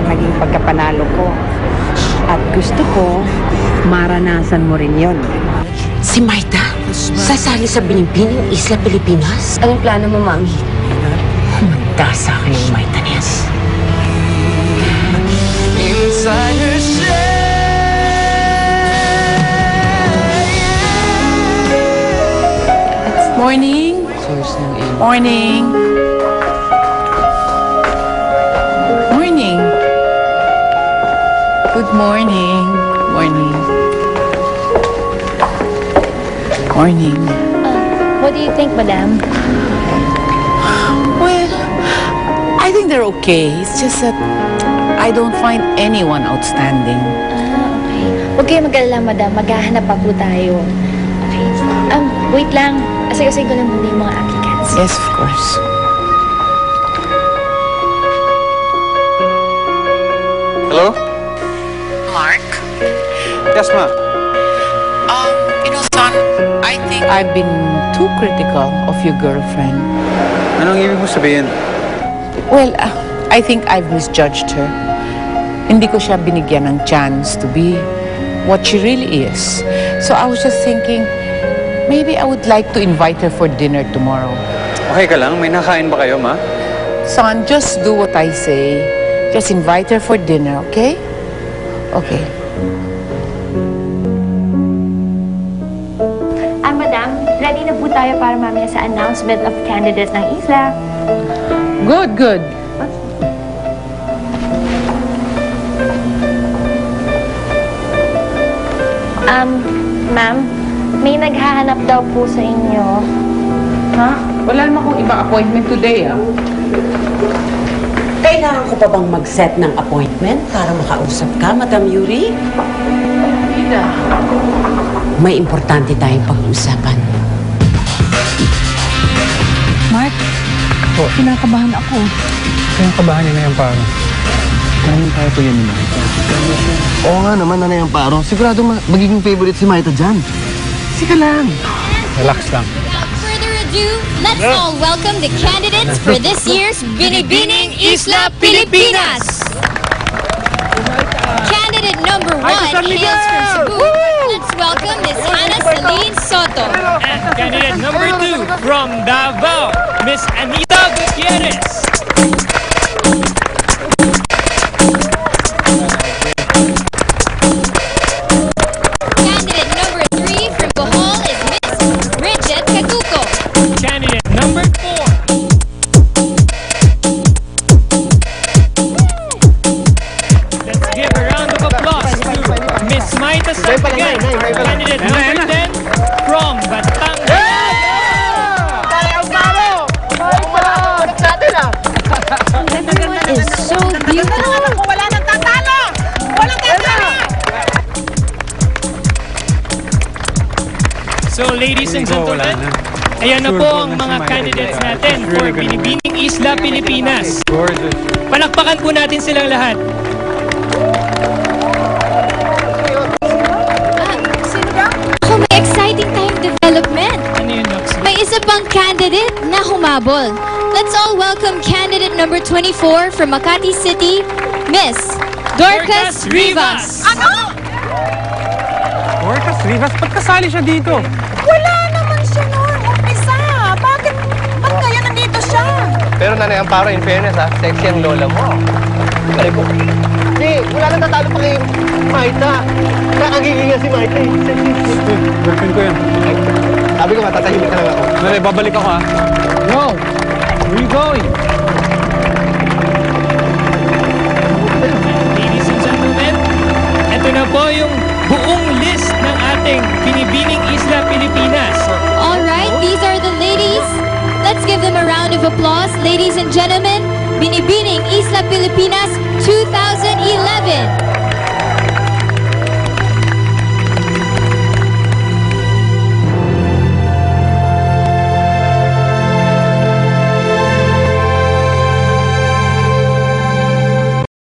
naging pagkapanalo ko. At gusto ko, maranasan mo rin yon. Si Maita? Sasali sa Binibining Isla Pilipinas? Anong plano mo, Mami? Humanda sa akin yung Maita niyas. Morning. Morning. Morning. Good morning. Morning. Morning. What do you think, Madam? Well, I think they're okay. It's just that I don't find anyone outstanding. Okay. Huwag kayo mag-alala, Madam. Maghahanap pa po tayo. Okay. Wait lang. Asagasin ko lang muna yung mga applicants. Yes, of course. Hello? Mark? Yes, ma. Son, I think I've been too critical of your girlfriend. Anong ibig mo sabihin? Well, I think I've misjudged her. Hindi ko siya binigyan ng chance to be what she really is. So I was just thinking, maybe I would like to invite her for dinner tomorrow. Okay ka lang? May nakain ba kayo, ma? Son, just do what I say. Just invite her for dinner, okay? Okay. Madam, ready na po tayo para mamaya sa announcement of candidates ng isla. Good, good. Ma'am, may naghahanap daw po sa inyo. Ha? Wala naman akong ibang appointment today, ah. Kailangan ko pa bang mag-set ng appointment para makausap ka, Madam Yuri? Ida. May importante tayong pag-uusapan. Mark, kinakabahan ako. Kinakabahan niya na yung paro. Maraming tayo po yan ni Maita. Oo nga naman, Nanay Amparo. Sigurado magiging favorite si Maita dyan. Sika lang. Relax lang. Without further ado, let's all welcome the candidates for this year's Binibining Isla Pilipinas. Candidate number 1 hails from Cebu. Let's welcome Miss Hannah Celine Soto. And candidate number 2 from Davao, Miss Anita Gutierrez. Candidate number 3 from Bohol is Miss Bridget Catuco. Candidate number 4. Let's give a round of applause to Miss Maita Santiago. Candidate number 10 from Batangas. Everyone is so beautiful. So ladies and gentlemen, ayan na po ang mga candidates natin for Binibining Isla Pilipinas. Palakpakan po natin silang lahat. Ako, may exciting tayong development. Ano yun, Nox? May isa pang candidate na humabol. Let's all welcome candidate number 24 from Makati City, Miss Dorcas Rivas. Dorcas Rivas, ba't kasali siya dito? Wala naman siya noon. Umpisa. Bakit ngayon nandito siya? Pero Nanay Amparo, in fairness ha, sexy ang lola mo. Kali ko. Hindi, wala nang tatalo pa kay Maita. Nakagiging nga si Maita eh. Sexy. Girlfriend ko yan. Sabi ko nga, tatahimik ka lang ako. Dali, babalik ako ha. No! Where are you going? Ladies and gentlemen, ito na po yung buong list ng ating Binibining Isla Pilipinas. All right, these are the ladies. Let's give them a round of applause. Ladies and gentlemen, Binibining Isla Pilipinas 2011.